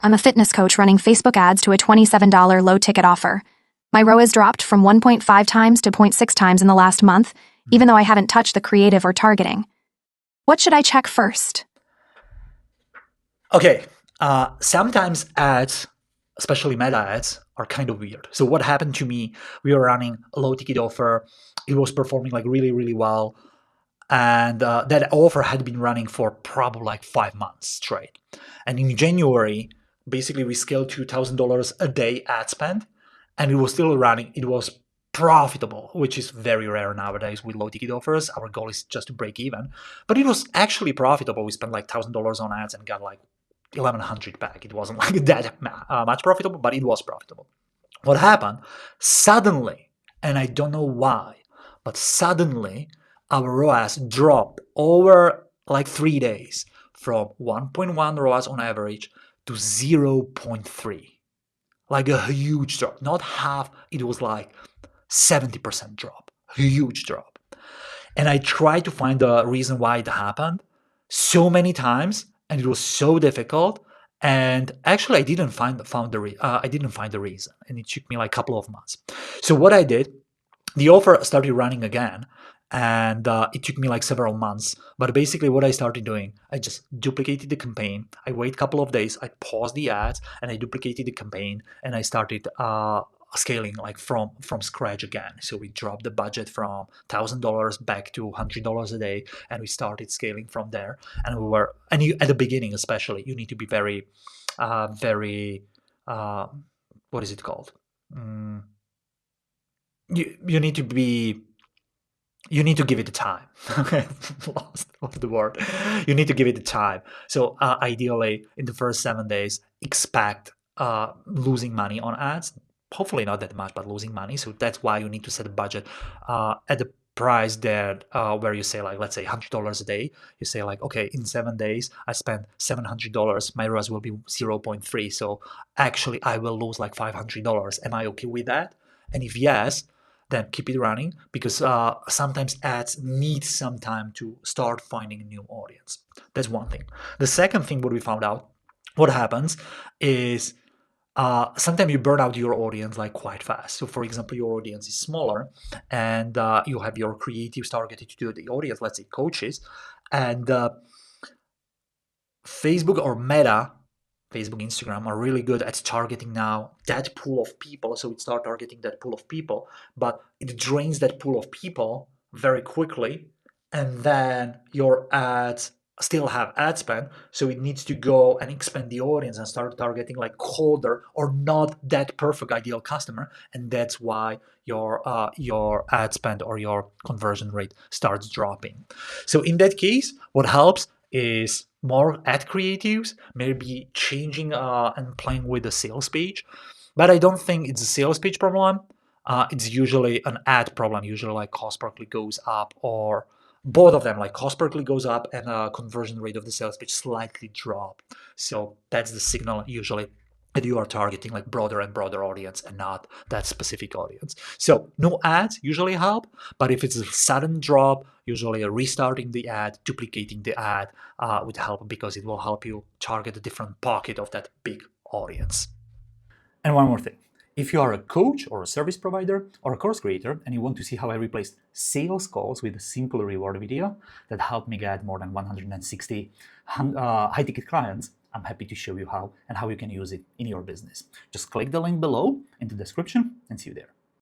I'm a fitness coach running Facebook ads to a $27 low-ticket offer. My ROAS dropped from 1.5 times to 0.6 times in the last month, even though I haven't touched the creative or targeting. What should I check first? Okay, sometimes ads, especially meta ads, are kind of weird. So what happened to me, we were running a low ticket offer. It was performing like really, really well. And that offer had been running for probably like 5 months straight. And in January, basically we scaled to $1,000 a day ad spend, and it was still running. It was profitable, which is very rare nowadays with low ticket offers. Our goal is just to break even, but it was actually profitable. We spent like $1,000 on ads and got like 1,100 back. It wasn't like that much profitable, but it was profitable. What happened? Suddenly, and I don't know why, but suddenly our ROAS dropped over like 3 days from 1.1 ROAS on average to 0.3. Like a huge drop. Not half, it was like 70% drop. Huge drop. And I tried to find the reason why it happened so many times, and it was so difficult. And actually, I didn't find the reason, and it took me like a couple of months. So what I did, the offer started running again, and it took me like several months. But basically, what I started doing, I just duplicated the campaign. I wait a couple of days, I paused the ads, and I duplicated the campaign, and I started scaling like from scratch again. So we dropped the budget from $1,000 back to $100 a day, and we started scaling from there. And at the beginning especially, you need to be very, very, what is it called? You need to be you need to give it the time. Lost the word. You need to give it the time. So ideally, in the first 7 days, expect losing money on ads. Hopefully not that much, but losing money. So that's why you need to set a budget at the price that where you say like, let's say $100 a day. You say like, okay, in 7 days I spend $700. My ROAS will be 0.3. So actually, I will lose like $500. Am I okay with that? And if yes, then keep it running, because sometimes ads need some time to start finding a new audience. That's one thing. The second thing, what we found out, what happens is sometimes you burn out your audience like quite fast. So for example, your audience is smaller, and you have your creatives targeted to the audience, let's say coaches, and Facebook or Meta, Facebook, Instagram are really good at targeting now that pool of people. So it starts targeting that pool of people, but it drains that pool of people very quickly. And then your ads still have ad spend. So it needs to go and expand the audience and start targeting like colder or not that perfect ideal customer. And that's why your ad spend or your conversion rate starts dropping. So in that case, what helps is more ad creatives, maybe changing and playing with the sales page. But I don't think it's a sales page problem. It's usually an ad problem. Usually like cost per click goes up, or both of them, like cost per click goes up and conversion rate of the sales page slightly drop. So that's the signal usually that you are targeting like broader and broader audience and not that specific audience. So no ads usually help, but if it's a sudden drop, usually restarting the ad, duplicating the ad would help, because it will help you target a different pocket of that big audience. And one more thing. If you are a coach or a service provider or a course creator and you want to see how I replaced sales calls with a simple reward video that helped me get more than 160 high-ticket clients, I'm happy to show you how and how you can use it in your business. Just click the link below in the description and see you there.